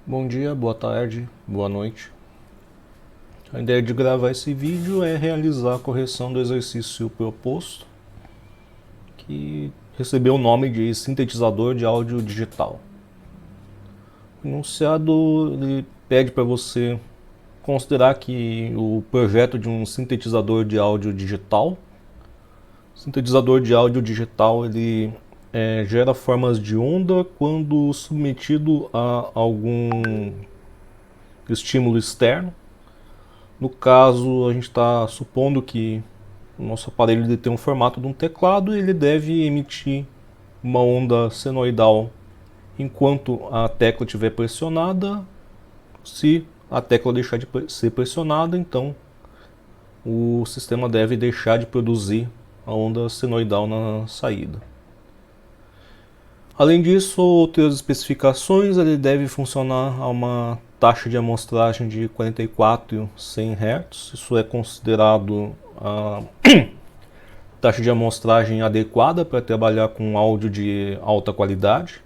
Bom dia, boa tarde, boa noite. A ideia de gravar esse vídeo é realizar a correção do exercício proposto, que recebeu o nome de sintetizador de áudio digital. O enunciado ele pede para você considerar que o projeto de um sintetizador de áudio digital, ele gera formas de onda quando submetido a algum estímulo externo. No caso, a gente está supondo que o nosso aparelho ele tem um formato de um teclado e ele deve emitir uma onda senoidal enquanto a tecla estiver pressionada. Se a tecla deixar de ser pressionada, então o sistema deve deixar de produzir a onda senoidal na saída. Além disso, outras especificações, ele deve funcionar a uma taxa de amostragem de 44,100 Hz. Isso é considerado a taxa de amostragem adequada para trabalhar com áudio de alta qualidade.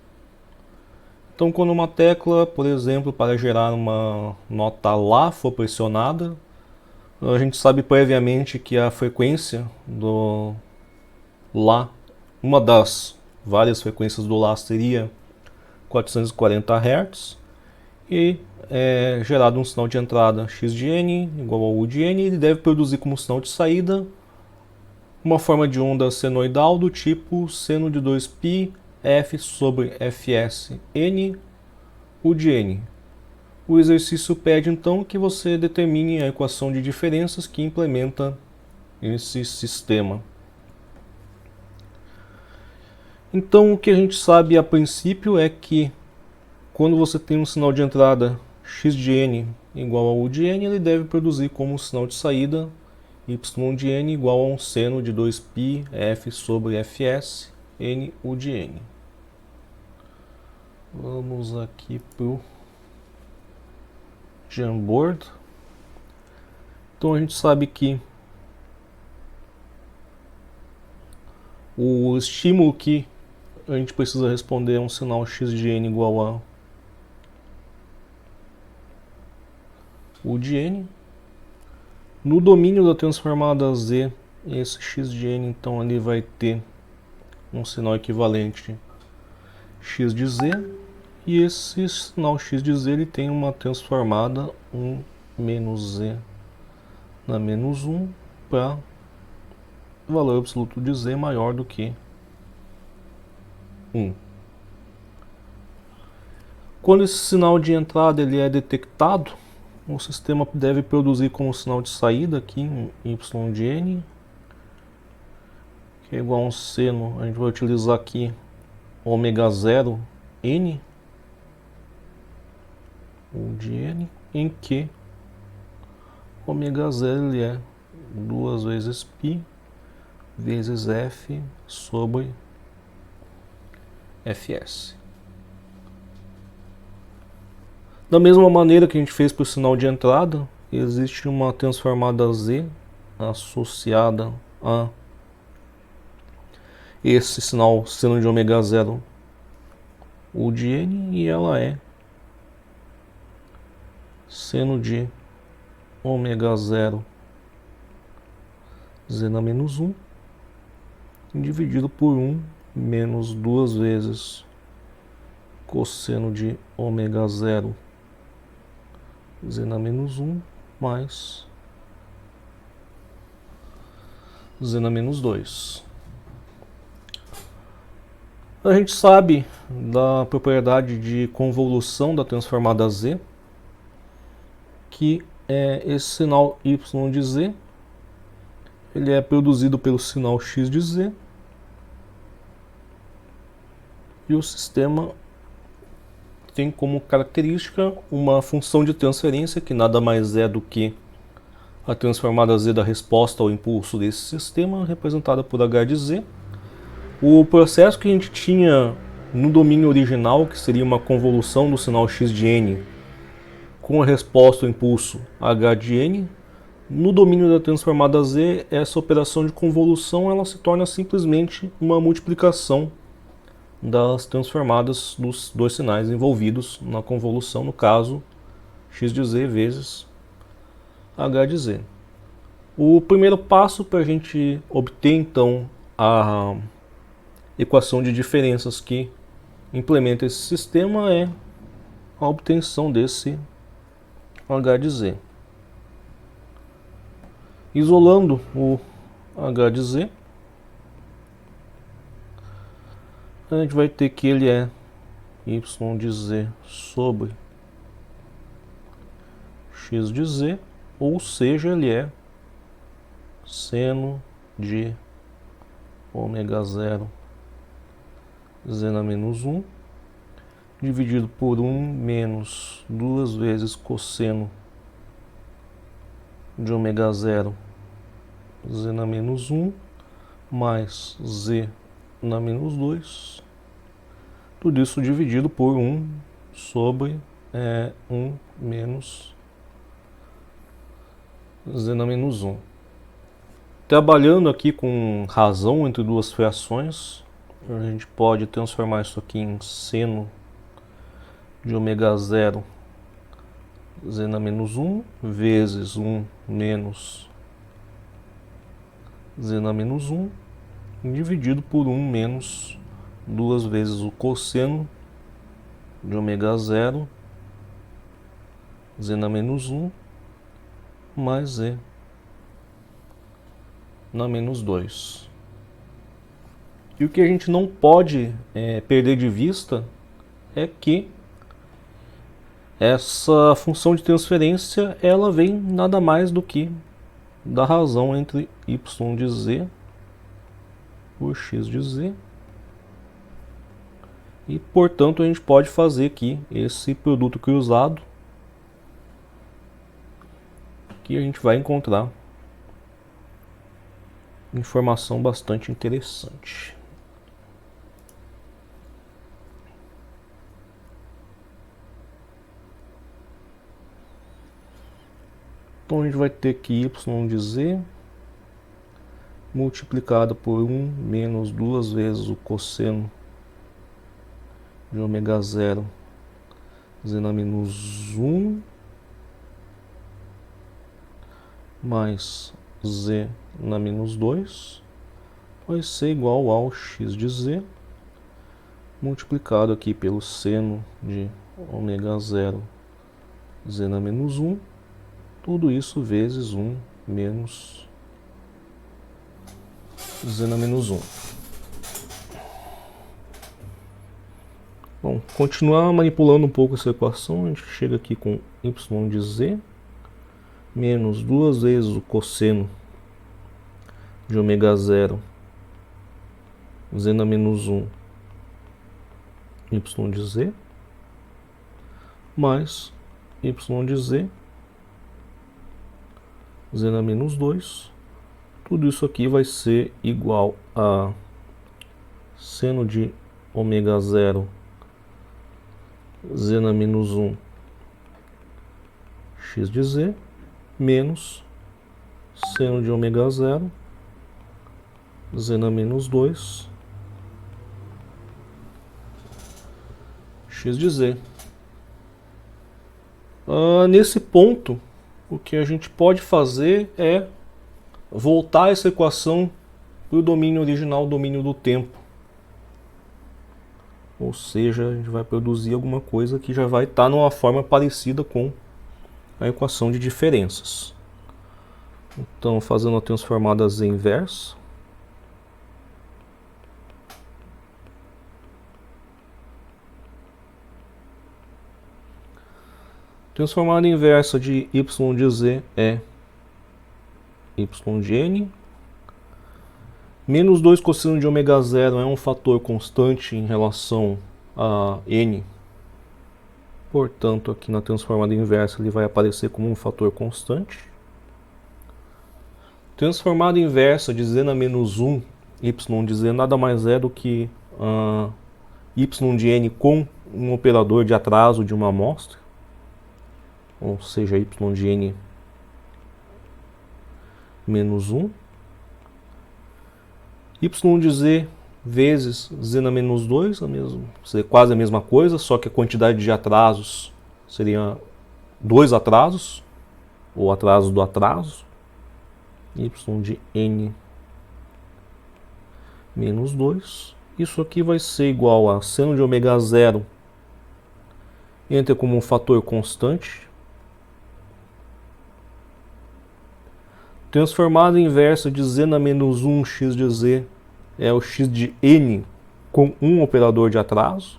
Então, quando uma tecla, por exemplo, para gerar uma nota Lá for pressionada, a gente sabe previamente que a frequência do Lá, uma das várias frequências do Lá seria 440 Hz e é gerado um sinal de entrada x de n igual ao u de n, e ele deve produzir como sinal de saída uma forma de onda senoidal do tipo seno de 2π f sobre fs n u de n. O exercício pede então que você determine a equação de diferenças que implementa esse sistema. Então o que a gente sabe a princípio é que quando você tem um sinal de entrada x de n igual a u de n, ele deve produzir como sinal de saída y de n igual a um seno de 2π f sobre fs n u de n. Vamos aqui para o Jamboard. Então a gente sabe que o estímulo que a gente precisa responder é um sinal x de n igual a u de n. No domínio da transformada z, esse x de n então ele vai ter um sinal equivalente x de z, e esse sinal x de z ele tem uma transformada 1 menos z na menos 1 para o valor absoluto de z maior do que 1. Quando esse sinal de entrada ele é detectado, o sistema deve produzir como sinal de saída aqui um y de n, que é igual a um seno, a gente vai utilizar aqui ômega 0 n u de n, em que ômega 0 ele é 2 vezes π vezes f sobre fs. Da mesma maneira que a gente fez para o sinal de entrada, existe uma transformada z associada a esse sinal seno de ômega 0 u de n, e ela é seno de ômega 0 z na menos 1 dividido por 1 menos 2 vezes cosseno de ômega 0 z na menos 1 mais z na menos 2. A gente sabe da propriedade de convolução da transformada z, que é esse sinal y de z, ele é produzido pelo sinal x de z, e o sistema tem como característica uma função de transferência que nada mais é do que a transformada z da resposta ao impulso desse sistema, representada por h de z. O processo que a gente tinha no domínio original, que seria uma convolução do sinal x de n com a resposta ao impulso h de n, no domínio da transformada z, essa operação de convolução ela se torna simplesmente uma multiplicação das transformadas dos dois sinais envolvidos na convolução, no caso x de z vezes h de z. O primeiro passo para a gente obter então a equação de diferenças que implementa esse sistema é a obtenção desse h de z. Isolando o h de z, a gente vai ter que ele é y de z sobre x de z, ou seja, ele é seno de ômega 0 z na menos 1 dividido por 1 menos 2 vezes cosseno de ômega 0 z na menos 1 mais z na menos 2, tudo isso dividido por 1 sobre 1 menos z na menos 1. Trabalhando aqui com razão entre duas frações, a gente pode transformar isso aqui em seno de ômega 0 z na menos 1 vezes 1 menos z na menos 1 dividido por 1 menos 2 vezes o cosseno de ômega 0 z na menos 1 mais z na menos 2. E o que a gente não pode perder de vista é que essa função de transferência ela vem nada mais do que da razão entre y de z por x de z, e portanto a gente pode fazer aqui esse produto cruzado que a gente vai encontrar informação bastante interessante. Então a gente vai ter que y de z multiplicado por 1 menos 2 vezes o cosseno de ômega 0 z na menos 1 mais z na menos 2 vai ser igual ao x de z multiplicado aqui pelo seno de ômega 0 z na menos 1, tudo isso vezes 1 menos z na menos 1. Bom, continuar manipulando um pouco essa equação, a gente chega aqui com y de z menos 2 vezes o cosseno de ômega 0 z na menos 1 y de z mais y de z z na menos 2. Tudo isso aqui vai ser igual a seno de ômega 0 z na menos 1 x de z menos seno de ômega 0 z na menos 2 x de z. Nesse ponto, o que a gente pode fazer é voltar essa equação para o domínio original, o domínio do tempo. Ou seja, a gente vai produzir alguma coisa que já vai estar numa forma parecida com a equação de diferenças. Então, fazendo a transformada z inversa, transformada inversa de y de z é y de n. Menos 2 cosseno de ômega 0 é um fator constante em relação a n. Portanto, aqui na transformada inversa ele vai aparecer como um fator constante. Transformada inversa de z na menos 1, y de z nada mais é do que y de n com um operador de atraso de uma amostra. Ou seja, y de n menos 1. Y de z vezes z na menos 2, seria quase a mesma coisa, só que a quantidade de atrasos seria 2 atrasos, ou atraso do atraso, y de n menos 2. Isso aqui vai ser igual a seno de ômega zero, entra como um fator constante, transformada inversa de z na menos 1 x de z é o x de n com um operador de atraso,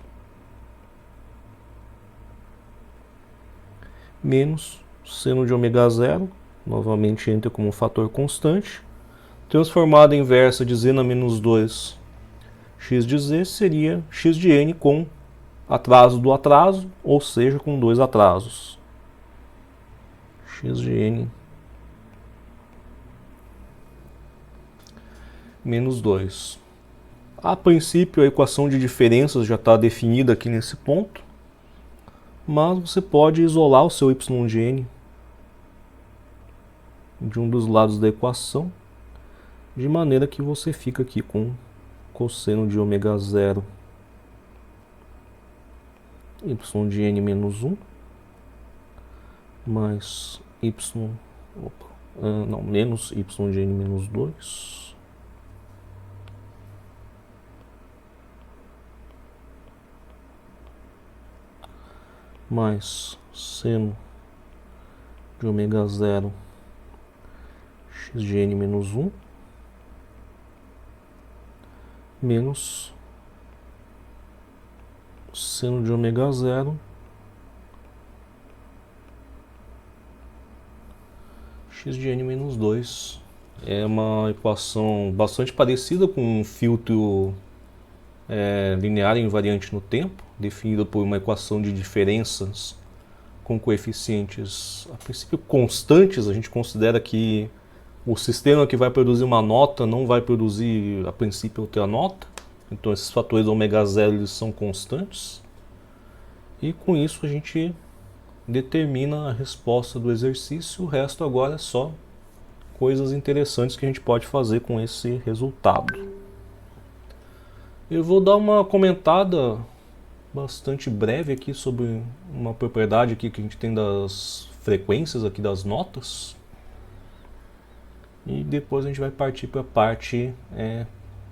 menos seno de ômega zero, novamente entra como um fator constante, transformada inversa de z na menos 2 x de z seria x de n com atraso do atraso, ou seja, com 2 atrasos. X de n menos 2. A princípio, a equação de diferenças já está definida aqui nesse ponto, mas você pode isolar o seu y de n de um dos lados da equação, de maneira que você fica aqui com cosseno de ômega zero y de n menos 1 mais menos y de n menos 2 mais seno de ômega zero x de n menos 1 menos seno de ômega zero x de n menos 2. É uma equação bastante parecida com um filtro linear invariante no tempo, definida por uma equação de diferenças com coeficientes, a princípio, constantes. A gente considera que o sistema que vai produzir uma nota não vai produzir, a princípio, outra nota. Então esses fatores ômega zero eles são constantes. E com isso a gente determina a resposta do exercício. O resto agora é só coisas interessantes que a gente pode fazer com esse resultado. Eu vou dar uma comentada bastante breve aqui sobre uma propriedade aqui que a gente tem das frequências aqui das notas. E depois a gente vai partir para a parte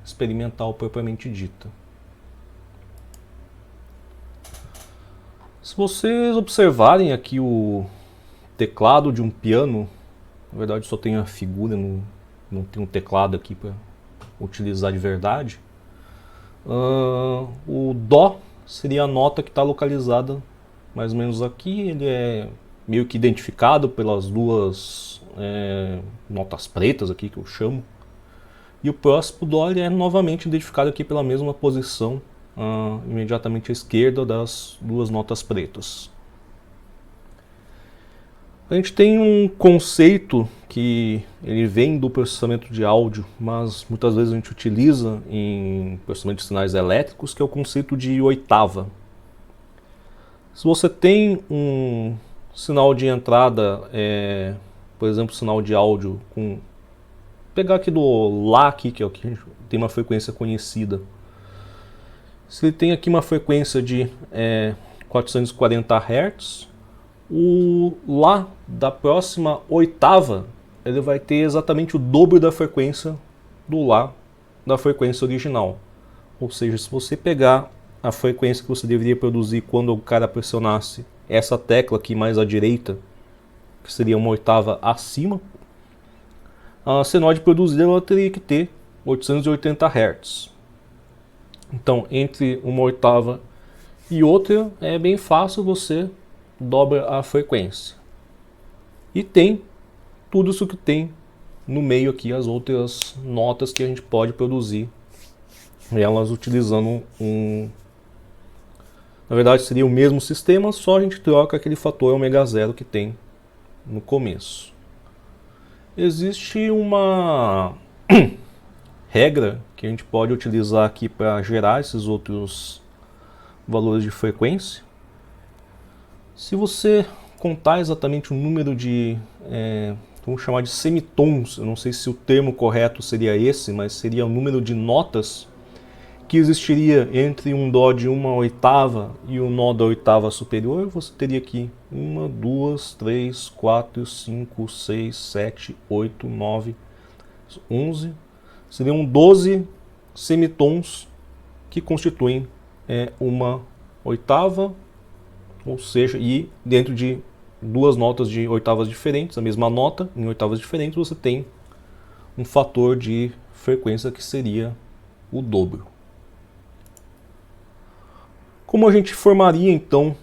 experimental propriamente dita. Se vocês observarem aqui o teclado de um piano, na verdade só tem a figura, não tem um teclado aqui para utilizar de verdade. O Dó seria a nota que está localizada mais ou menos aqui. Ele é meio que identificado pelas duas notas pretas aqui que eu chamo. E o próximo Dó ele é novamente identificado aqui pela mesma posição, imediatamente à esquerda das duas notas pretas. A gente tem um conceito que ele vem do processamento de áudio, mas muitas vezes a gente utiliza em processamento de sinais elétricos, que é o conceito de oitava. Se você tem um sinal de entrada, por exemplo, sinal de áudio com... pegar aqui do Lá, aqui, que é o que tem uma frequência conhecida. Se ele tem aqui uma frequência de 440 Hz, o Lá da próxima oitava ele vai ter exatamente o dobro da frequência do Lá da frequência original. Ou seja, se você pegar a frequência que você deveria produzir quando o cara pressionasse essa tecla aqui mais à direita, que seria uma oitava acima, a senoide produzida ela teria que ter 880 Hz. Então, entre uma oitava e outra, é bem fácil, você dobra a frequência. E tem tudo isso que tem no meio aqui, as outras notas que a gente pode produzir, elas utilizando na verdade seria o mesmo sistema, só a gente troca aquele fator ômega zero que tem no começo. Existe uma regra que a gente pode utilizar aqui para gerar esses outros valores de frequência. Se você contar exatamente o número de, vamos chamar de semitons, eu não sei se o termo correto seria esse, mas seria o número de notas que existiria entre um Dó de 1/8 e o Nó da oitava superior, você teria aqui 1, 2, 3, 4, 5, 6, 7, 8, 9, 11. Seriam 12 semitons que constituem uma oitava, ou seja, e dentro de duas notas de oitavas diferentes, a mesma nota em oitavas diferentes, você tem um fator de frequência que seria o dobro. Como a gente formaria então,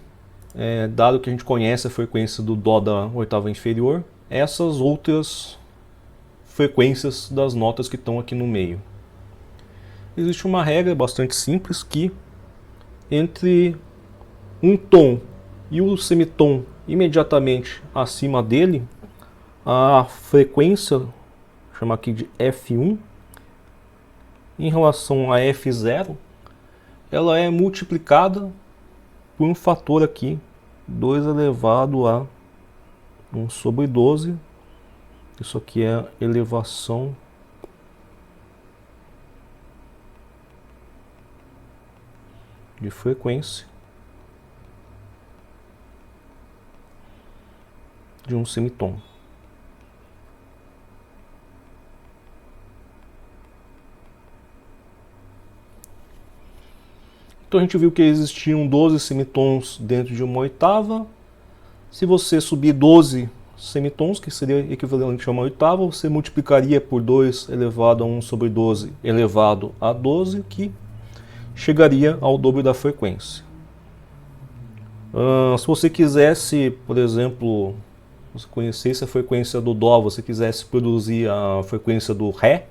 dado que a gente conhece a frequência do Dó da oitava inferior, essas outras frequências das notas que estão aqui no meio? Existe uma regra bastante simples que entre um tom e o semitom imediatamente acima dele, a frequência, vou chamar aqui de F1, em relação a F0, ela é multiplicada por um fator aqui, 2 elevado a 1/12. Isso aqui é a elevação de frequência de um semitom. Então a gente viu que existiam 12 semitons dentro de uma oitava. Se você subir 12 semitons, que seria equivalente a uma oitava, você multiplicaria por 2 elevado a 1/12 elevado a 12, que chegaria ao dobro da frequência. Se você quisesse, por exemplo, você conhecesse a frequência do Dó, você quisesse produzir a frequência do Ré,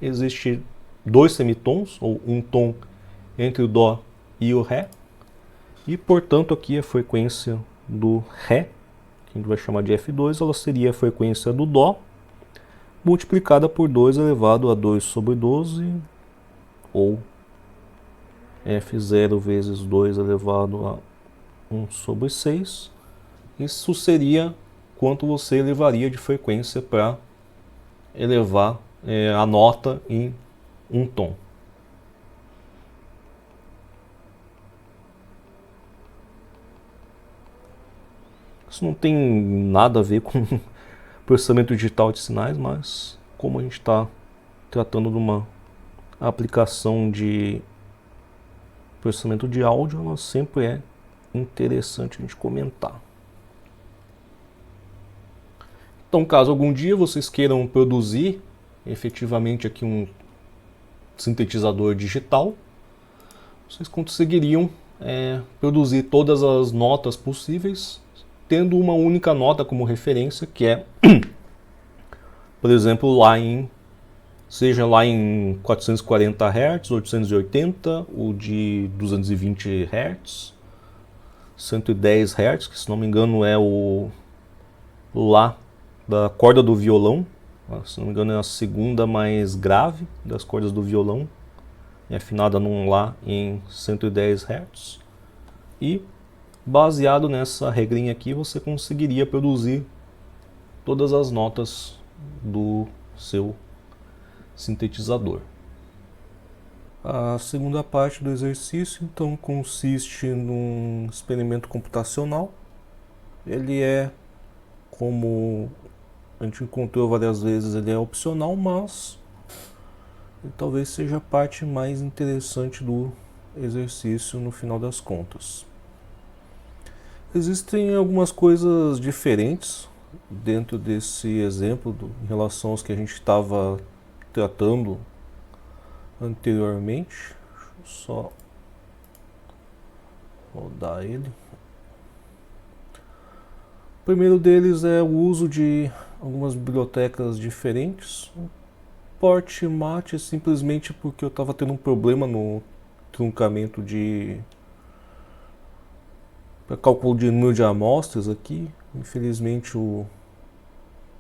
existe 2 semitons, ou um tom entre o Dó e o Ré, e portanto aqui a frequência do Ré, que a gente vai chamar de F2, ela seria a frequência do Dó multiplicada por 2 elevado a 2/12, ou F0 vezes 2 elevado a 1/6. Isso seria quanto você elevaria de frequência para elevar a nota em um tom. Isso não tem nada a ver com processamento digital de sinais, mas como a gente está tratando de uma aplicação de processamento de áudio, ela sempre é interessante a gente comentar. Então, caso algum dia vocês queiram produzir efetivamente aqui um sintetizador digital, vocês conseguiriam produzir todas as notas possíveis, tendo uma única nota como referência, que é, por exemplo, seja lá em 440 Hz, 880, o de 220 Hz, 110 Hz, que se não me engano é o Lá da corda do violão, se não me engano é a segunda mais grave das cordas do violão, é afinada num Lá em 110 Hz, e baseado nessa regrinha aqui você conseguiria produzir todas as notas do seu sintetizador. A segunda parte do exercício então consiste num experimento computacional. Ele como a gente encontrou várias vezes, ele é opcional, mas ele talvez seja a parte mais interessante do exercício no final das contas. Existem algumas coisas diferentes dentro desse exemplo em relação aos que a gente estava tratando anteriormente. Deixa eu só rodar ele. O primeiro deles é o uso de algumas bibliotecas diferentes. O Portmat é simplesmente porque eu estava tendo um problema no truncamento para cálculo de número de amostras aqui. Infelizmente o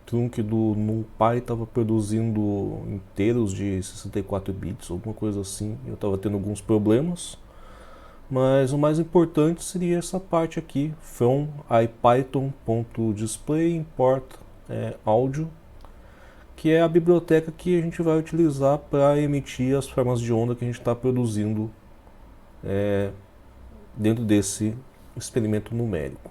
trunque do NumPy estava produzindo inteiros de 64 bits, alguma coisa assim. Eu estava tendo alguns problemas. Mas o mais importante seria essa parte aqui, from ipython.display import audio, que é a biblioteca que a gente vai utilizar para emitir as formas de onda que a gente está produzindo dentro desse experimento numérico.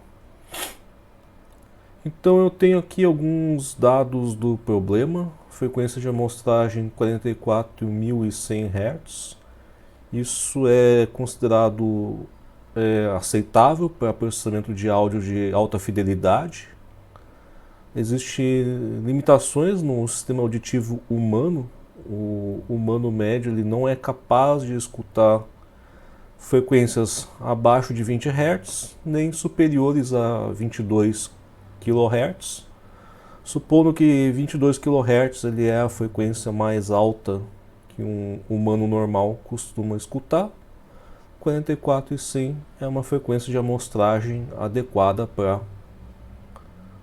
Então eu tenho aqui alguns dados do problema, frequência de amostragem 44.100 Hz. Isso é considerado aceitável para processamento de áudio de alta fidelidade. Existem limitações no sistema auditivo humano. O humano médio ele não é capaz de escutar frequências abaixo de 20 Hz, nem superiores a 22 kHz. Supondo que 22 kHz ele é a frequência mais alta que um humano normal costuma escutar, 44.100 é uma frequência de amostragem adequada para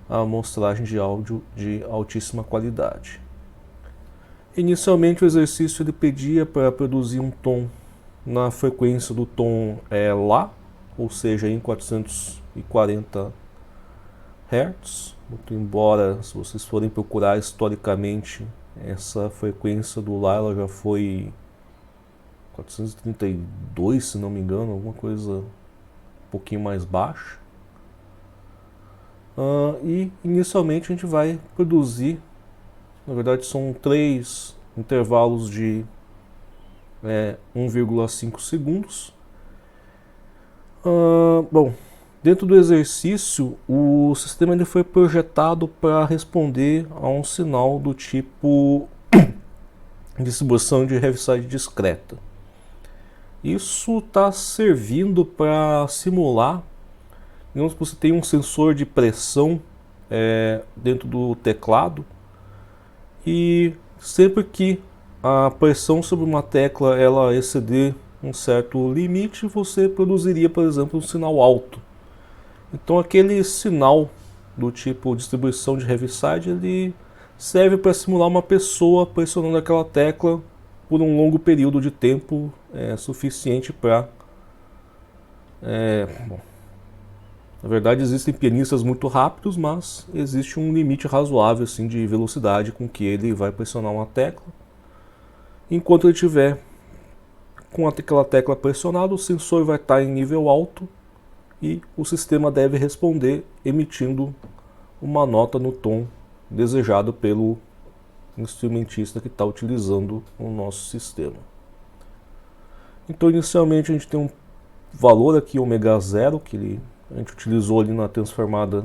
a amostragem de áudio de altíssima qualidade. Inicialmente o exercício ele pedia para produzir um tom na frequência do tom Lá, ou seja, em 440 Hz. Muito embora, se vocês forem procurar historicamente, essa frequência do Lá ela já foi 432, se não me engano, alguma coisa um pouquinho mais baixa. E inicialmente a gente vai produzir, na verdade são 3 intervalos de 1,5 segundos. Bom, dentro do exercício, o sistema ele foi projetado para responder a um sinal do tipo distribuição de Heaviside discreta. Isso está servindo para simular, digamos que você tem um sensor de pressão dentro do teclado, e sempre que a pressão sobre uma tecla ela exceder um certo limite, você produziria, por exemplo, um sinal alto. Então aquele sinal do tipo distribuição de Heaviside ele serve para simular uma pessoa pressionando aquela tecla por um longo período de tempo suficiente para... na verdade existem pianistas muito rápidos, mas existe um limite razoável assim, de velocidade com que ele vai pressionar uma tecla. Enquanto ele estiver com aquela tecla pressionada, o sensor vai estar em nível alto e o sistema deve responder emitindo uma nota no tom desejado pelo instrumentista que está utilizando o nosso sistema. Então inicialmente a gente tem um valor aqui ômega 0 que a gente utilizou ali na transformada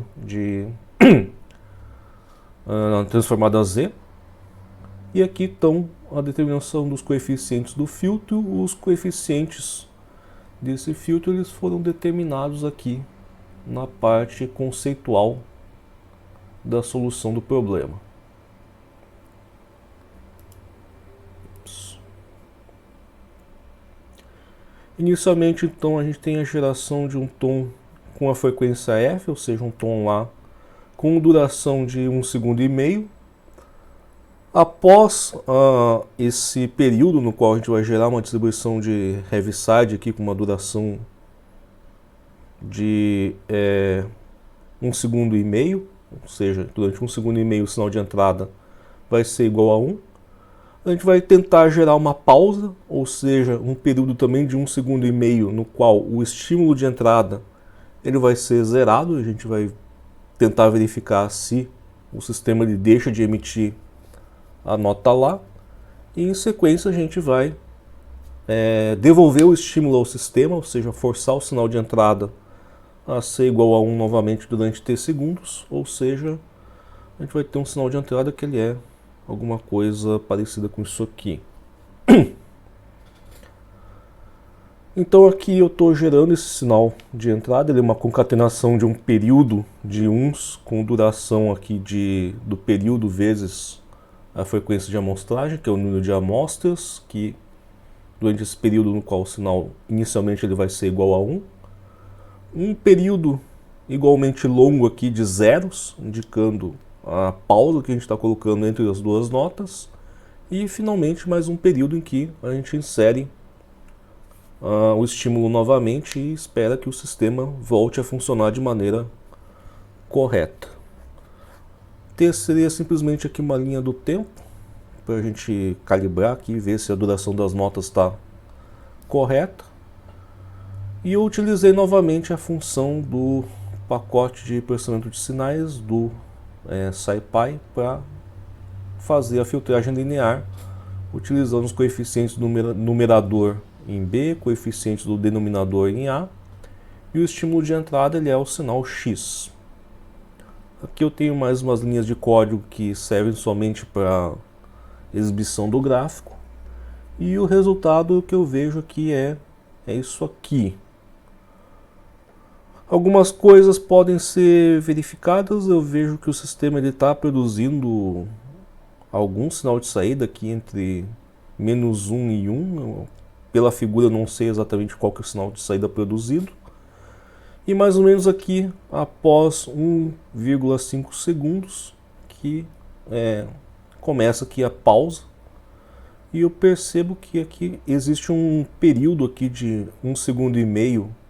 na transformada Z, e aqui estão a determinação dos coeficientes do filtro. Os coeficientes desse filtro eles foram determinados aqui na parte conceitual da solução do problema. Inicialmente, então, a gente tem a geração de um tom com a frequência F, ou seja, um tom Lá, com duração de 1,5 segundos. Após esse período no qual a gente vai gerar uma distribuição de Heaviside aqui com uma duração de 1,5 segundos, ou seja, durante 1,5 segundos o sinal de entrada vai ser igual a 1. A gente vai tentar gerar uma pausa, ou seja, um período também de 1,5 segundos no qual o estímulo de entrada ele vai ser zerado. A gente vai tentar verificar se o sistema ele deixa de emitir a nota Lá, e em sequência a gente vai devolver o estímulo ao sistema, ou seja, forçar o sinal de entrada a ser igual a 1 novamente durante t segundos, ou seja, a gente vai ter um sinal de entrada que ele é alguma coisa parecida com isso aqui. Então aqui eu estou gerando esse sinal de entrada, ele é uma concatenação de um período de uns com duração aqui do período vezes a frequência de amostragem, que é o número de amostras, que durante esse período no qual o sinal inicialmente ele vai ser igual a 1. Um período igualmente longo aqui de zeros, indicando a pausa que a gente está colocando entre as duas notas. E finalmente mais um período em que a gente insere o estímulo novamente e espera que o sistema volte a funcionar de maneira correta. T seria simplesmente aqui uma linha do tempo, para a gente calibrar aqui e ver se a duração das notas está correta. E eu utilizei novamente a função do pacote de processamento de sinais do SciPy para fazer a filtragem linear, utilizando os coeficientes do numerador em B, coeficientes do denominador em A, e o estímulo de entrada ele é o sinal X. Aqui eu tenho mais umas linhas de código que servem somente para exibição do gráfico, e o resultado que eu vejo aqui é isso aqui. Algumas coisas podem ser verificadas. Eu vejo que o sistema está produzindo algum sinal de saída aqui entre -1 e 1. Pela figura eu não sei exatamente qual que é o sinal de saída produzido. E mais ou menos aqui, após 1,5 segundos, que começa aqui a pausa. E eu percebo que aqui existe um período aqui de 1,5 segundos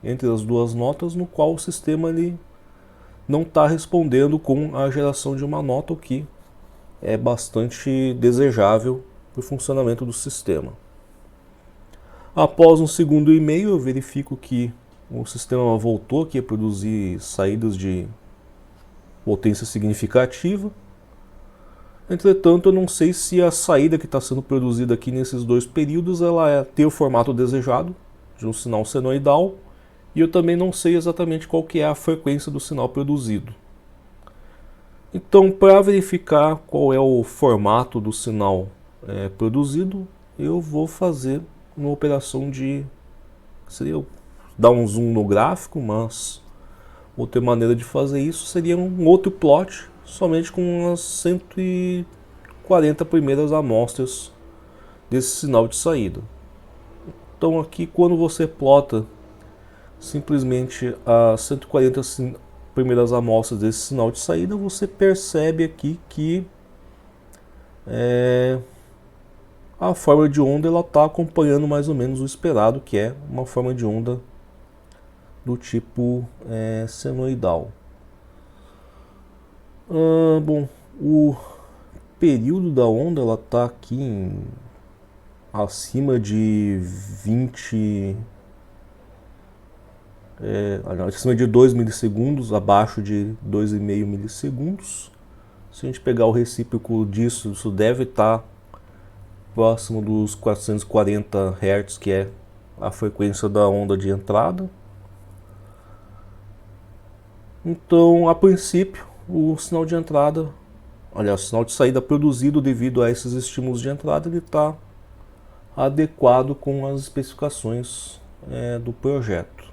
entre as duas notas, no qual o sistema ele não está respondendo com a geração de uma nota, o que é bastante desejável para o funcionamento do sistema. Após 1,5 segundos eu verifico que o sistema voltou aqui a produzir saídas de potência significativa. Entretanto, eu não sei se a saída que está sendo produzida aqui nesses dois períodos ela tem o formato desejado de um sinal senoidal, e eu também não sei exatamente qual que é a frequência do sinal produzido. Então, para verificar qual é o formato do sinal produzido, eu vou fazer uma operação seria dar um zoom no gráfico, mas outra maneira de fazer isso seria um outro plot, somente com as 140 primeiras amostras desse sinal de saída. Então aqui, quando você plota simplesmente as 140 primeiras amostras desse sinal de saída, você percebe aqui que a forma de onda está acompanhando mais ou menos o esperado, que é uma forma de onda do tipo senoidal. Bom, o período da onda está aqui acima de 20, acima de 2 milissegundos, abaixo de 2,5 milissegundos. Se a gente pegar o recíproco disso, isso deve estar próximo dos 440 Hz, que é a frequência da onda de entrada. Então, a princípio, o sinal de entrada, aliás, o sinal de saída produzido devido a esses estímulos de entrada, ele está adequado com as especificações do projeto.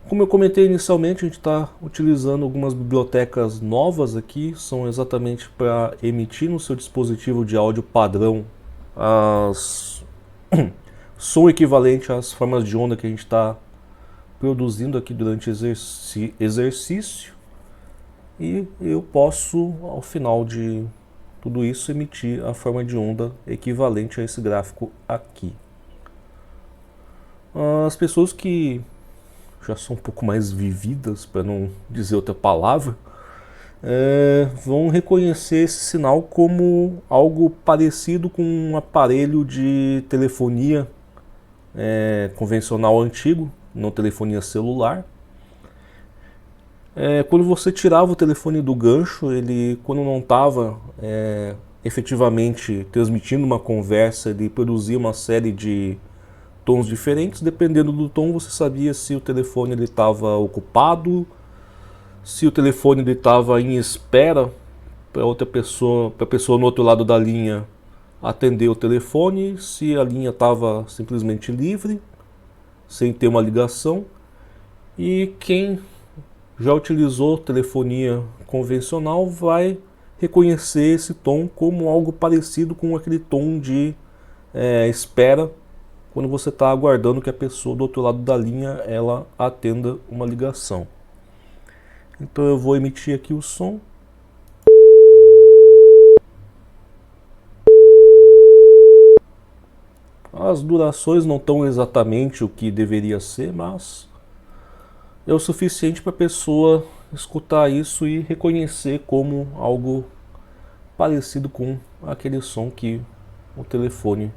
Como eu comentei inicialmente, a gente está utilizando algumas bibliotecas novas aqui, são exatamente para emitir no seu dispositivo de áudio padrão som equivalente às formas de onda que a gente está produzindo aqui durante exercício, e eu posso, ao final de tudo isso, emitir a forma de onda equivalente a esse gráfico aqui. As pessoas que já são um pouco mais vividas, para não dizer outra palavra, vão reconhecer esse sinal como algo parecido com um aparelho de telefonia convencional antigo, não telefonia celular. Quando você tirava o telefone do gancho, ele, quando não estava efetivamente transmitindo uma conversa, ele produzia uma série de tons diferentes. Dependendo do tom, você sabia se o telefone estava ocupado, se o telefone estava em espera para outra pessoa, para a pessoa no outro lado da linha atender o telefone, se a linha estava simplesmente livre, sem ter uma ligação. E quem já utilizou telefonia convencional vai reconhecer esse tom como algo parecido com aquele tom de espera, quando você está aguardando que a pessoa do outro lado da linha ela atenda uma ligação. Então eu vou emitir aqui o som. As durações não estão exatamente o que deveria ser, mas é o suficiente para a pessoa escutar isso e reconhecer como algo parecido com aquele som que o telefone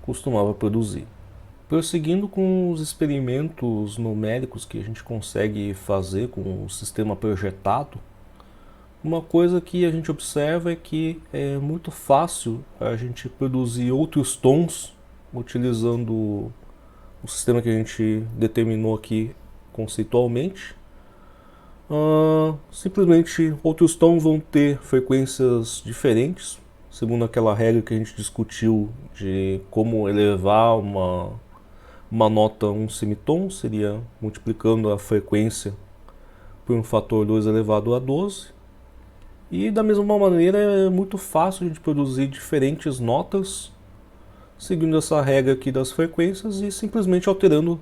costumava produzir. Prosseguindo com os experimentos numéricos que a gente consegue fazer com o sistema projetado, uma coisa que a gente observa é que é muito fácil a gente produzir outros tons utilizando o sistema que a gente determinou aqui conceitualmente. Simplesmente outros tons vão ter frequências diferentes, segundo aquela regra que a gente discutiu de como elevar uma nota um semitom, seria multiplicando a frequência por um fator 2 elevado a 12. E da mesma maneira é muito fácil a gente produzir diferentes notas seguindo essa regra aqui das frequências e simplesmente alterando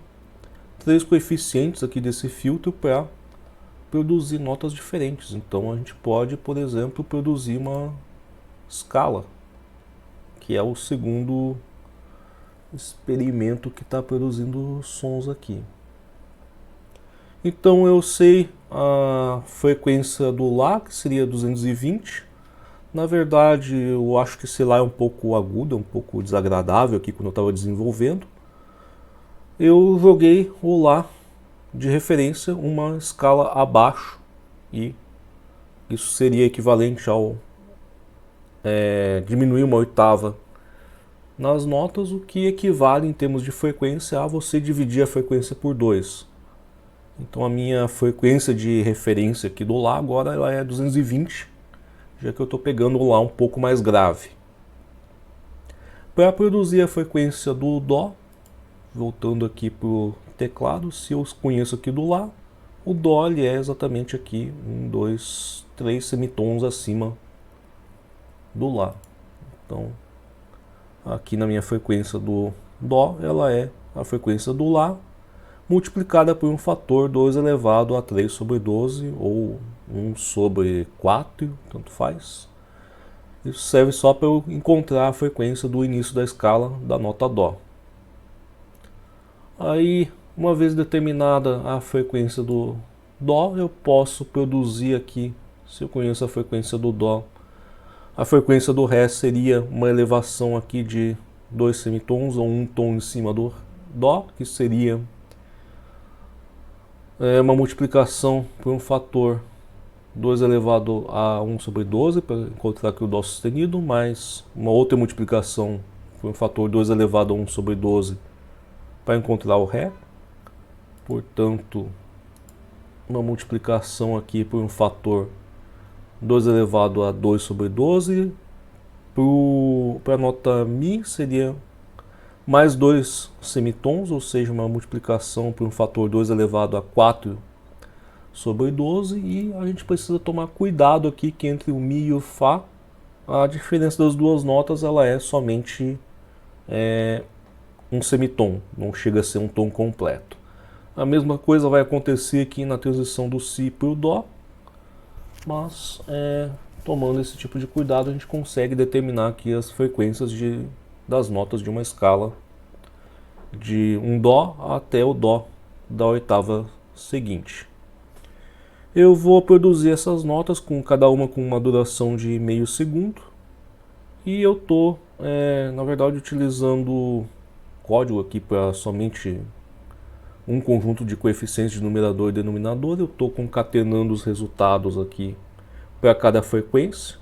três coeficientes aqui desse filtro para produzir notas diferentes. Então a gente pode, por exemplo, produzir uma escala, que é o segundo experimento que está produzindo sons aqui. Então eu sei a frequência do Lá, que seria 220. Na verdade, eu acho que esse Lá é um pouco agudo, um pouco desagradável aqui quando eu estava desenvolvendo. Eu joguei o Lá de referência uma escala abaixo e isso seria equivalente ao diminuir uma oitava nas notas, o que equivale em termos de frequência a você dividir a frequência por 2. Então a minha frequência de referência aqui do Lá agora ela é 220, já que eu estou pegando o Lá um pouco mais grave. Para produzir a frequência do Dó, voltando aqui para o teclado, se eu conheço aqui do Lá, o Dó ele é exatamente aqui 1, 2, 3 semitons acima do Lá. Então aqui na minha frequência do Dó, ela é a frequência do Lá multiplicada por um fator 2 elevado a 3 sobre 12 ou 1 sobre 4, tanto faz. Isso serve só para eu encontrar a frequência do início da escala da nota Dó. Aí, uma vez determinada a frequência do Dó, eu posso produzir aqui, se eu conheço a frequência do Dó, a frequência do Ré seria uma elevação aqui de 2 semitons ou um tom em cima do Dó, que seria uma multiplicação por um fator 2 elevado a 1 sobre 12 para encontrar aqui o Dó sustenido, mais uma outra multiplicação por um fator 2 elevado a 1 sobre 12 para encontrar o Ré. Portanto, uma multiplicação aqui por um fator 2 elevado a 2 sobre 12. Para a nota Mi seria mais 2 semitons, ou seja, uma multiplicação por um fator 2 elevado a 4 sobre 12. E a gente precisa tomar cuidado aqui que entre o Mi e o Fá, a diferença das duas notas ela é somente um semitom, não chega a ser um tom completo. A mesma coisa vai acontecer aqui na transição do Si para o Dó, mas tomando esse tipo de cuidado a gente consegue determinar aqui as frequências das notas de uma escala de um Dó até o Dó da oitava seguinte. Eu vou produzir essas notas com cada uma com uma duração de meio segundo e eu estou, na verdade, utilizando código aqui para somente um conjunto de coeficientes de numerador e denominador. Eu estou concatenando os resultados aqui para cada frequência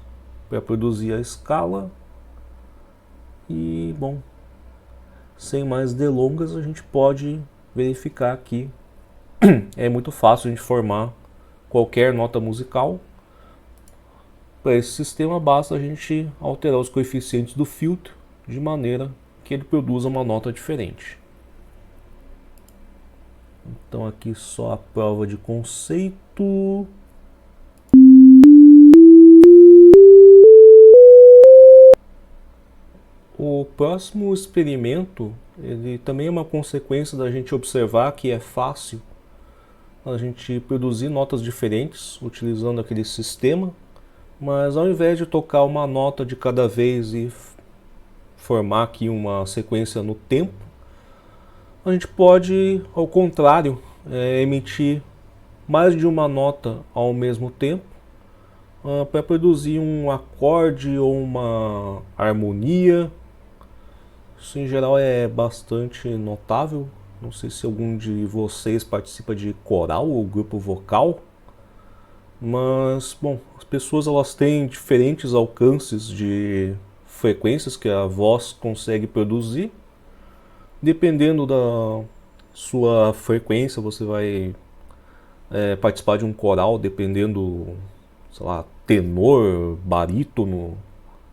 para produzir a escala. E bom, sem mais delongas, a gente pode verificar que é muito fácil a gente formar qualquer nota musical. Para esse sistema basta a gente alterar os coeficientes do filtro de maneira que ele produza uma nota diferente. Então aqui só a prova de conceito. O próximo experimento, ele também é uma consequência da gente observar que é fácil a gente produzir notas diferentes utilizando aquele sistema, mas ao invés de tocar uma nota de cada vez e formar aqui uma sequência no tempo, a gente pode, ao contrário, emitir mais de uma nota ao mesmo tempo para produzir um acorde ou uma harmonia. Isso em geral é bastante notável. Não sei se algum de vocês participa de coral ou grupo vocal, mas bom, as pessoas elas têm diferentes alcances de frequências que a voz consegue produzir. Dependendo da sua frequência, você vai participar de um coral, dependendo, sei lá, tenor, barítono,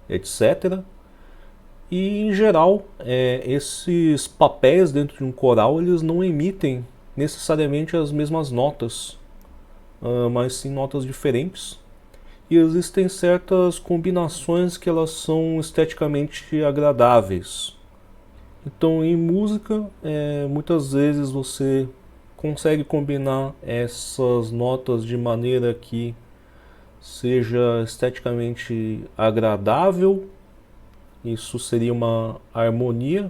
etc. E em geral, esses papéis dentro de um coral eles não emitem necessariamente as mesmas notas, mas sim notas diferentes. E existem certas combinações que elas são esteticamente agradáveis. Então, em música, muitas vezes você consegue combinar essas notas de maneira que seja esteticamente agradável. Isso seria uma harmonia.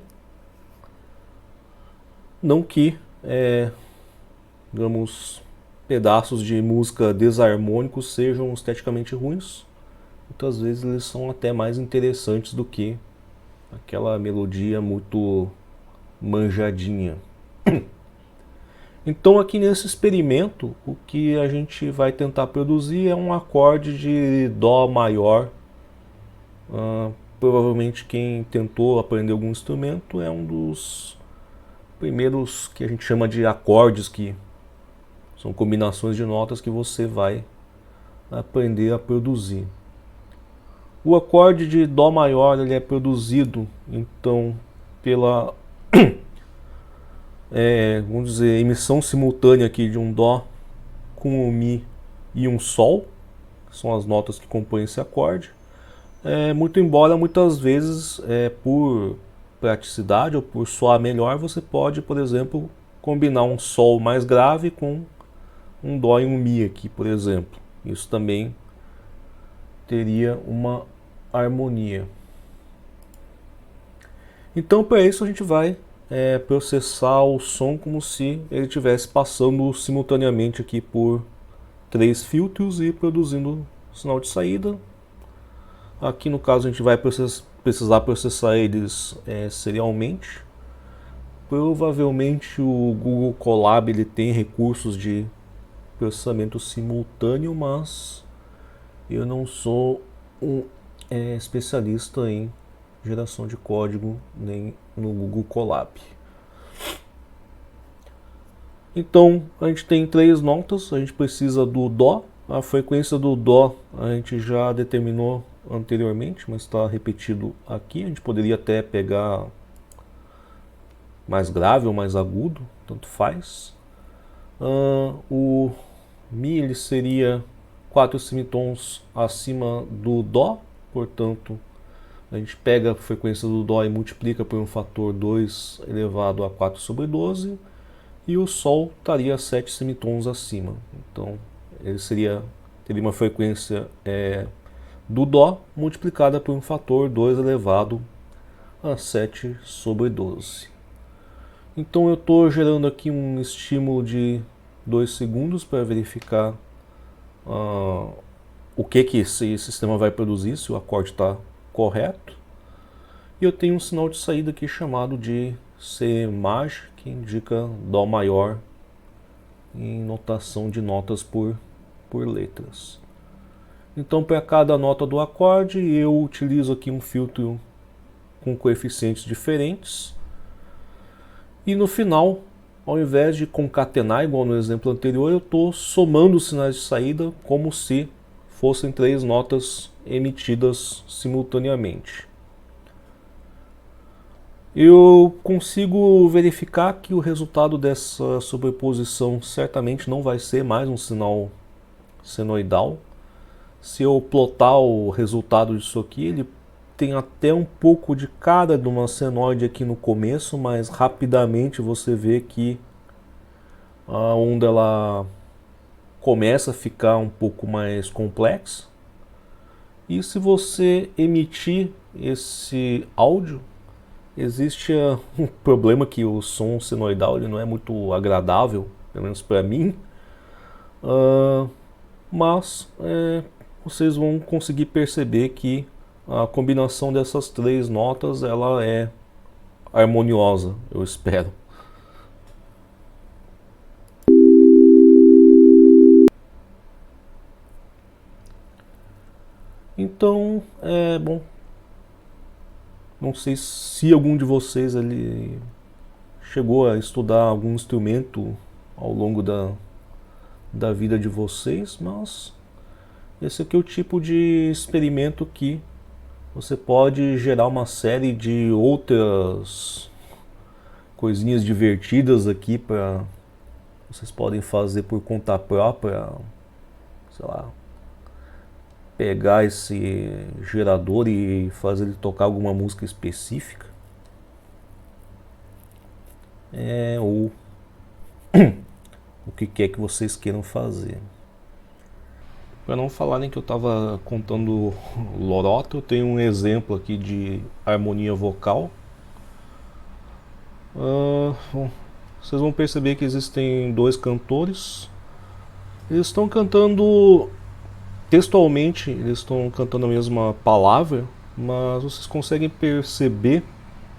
Não que, digamos, pedaços de música desarmônicos sejam esteticamente ruins. Muitas vezes eles são até mais interessantes do que aquela melodia muito manjadinha. Então aqui nesse experimento, o que a gente vai tentar produzir é um acorde de Dó maior. Provavelmente quem tentou aprender algum instrumento é um dos primeiros que a gente chama de acordes, que são combinações de notas que você vai aprender a produzir. O acorde de Dó maior ele é produzido então pela vamos dizer, emissão simultânea aqui de um Dó com um Mi e um Sol, que são as notas que compõem esse acorde. Muito embora muitas vezes, por praticidade ou por soar melhor, você pode, por exemplo, combinar um Sol mais grave com um Dó e um Mi aqui, por exemplo. Isso também teria uma harmonia. Então, para isso a gente vai processar o som como se ele estivesse passando simultaneamente aqui por 3 filtros e produzindo sinal de saída. Aqui no caso a gente vai precisar processar eles serialmente. Provavelmente o Google Colab ele tem recursos de processamento simultâneo, mas eu não sou um especialista em geração de código nem no Google Colab. Então a gente tem 3 notas, a gente precisa do Dó. A frequência do Dó a gente já determinou anteriormente, mas está repetido aqui. A gente poderia até pegar mais grave ou mais agudo, tanto faz. O Mi ele seria 4 semitons acima do Dó, portanto a gente pega a frequência do Dó e multiplica por um fator 2 elevado a 4 sobre 12, e o Sol estaria 7 semitons acima. Então ele teria uma frequência do Dó multiplicada por um fator 2 elevado a 7 sobre 12. Então eu estou gerando aqui um estímulo de 2 segundos para verificar o que esse sistema vai produzir, se o acorde está correto. E eu tenho um sinal de saída aqui chamado de C-Maj, que indica Dó maior em notação de notas por letras. Então, para cada nota do acorde, eu utilizo aqui um filtro com coeficientes diferentes. E no final, ao invés de concatenar, igual no exemplo anterior, eu estou somando os sinais de saída como se fossem 3 notas emitidas simultaneamente. Eu consigo verificar que o resultado dessa sobreposição certamente não vai ser mais um sinal senoidal. Se eu plotar o resultado disso aqui, ele tem até um pouco de cara de uma senoide aqui no começo, mas rapidamente você vê que a onda ela começa a ficar um pouco mais complexa. E se você emitir esse áudio, existe um problema que o som senoidal ele não é muito agradável, pelo menos para mim. Mas vocês vão conseguir perceber que a combinação dessas três notas ela é harmoniosa, eu espero. Então, bom, não sei se algum de vocês ali chegou a estudar algum instrumento ao longo da vida de vocês, mas esse aqui é o tipo de experimento que você pode gerar uma série de outras coisinhas divertidas aqui para vocês podem fazer por conta própria, sei lá, pegar esse gerador e fazer ele tocar alguma música específica, ou o que quer que vocês queiram fazer. Para não falarem que eu estava contando lorota, eu tenho um exemplo aqui de harmonia vocal. Bom, vocês vão perceber que existem dois cantores. Eles estão cantando textualmente, eles estão cantando a mesma palavra, mas vocês conseguem perceber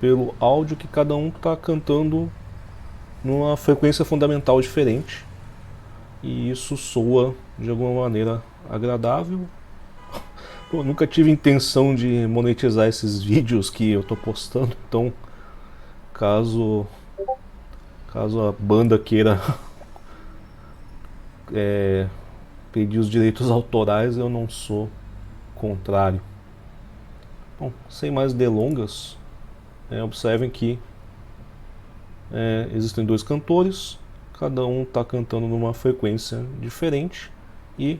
pelo áudio que cada um está cantando numa frequência fundamental diferente. E isso soa de alguma maneira agradável. Eu nunca tive intenção de monetizar esses vídeos que eu estou postando, então caso a banda queira pedir os direitos autorais, eu não sou contrário. Bom, sem mais delongas, observem que existem dois cantores, cada um está cantando numa frequência diferente e,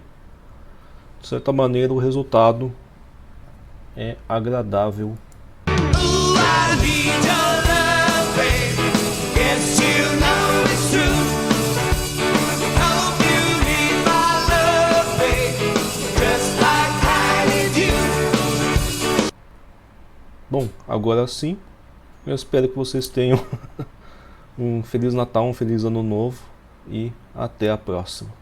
de certa maneira, o resultado é agradável. Bom, agora sim, eu espero que vocês tenham um Feliz Natal, um Feliz Ano Novo e até a próxima.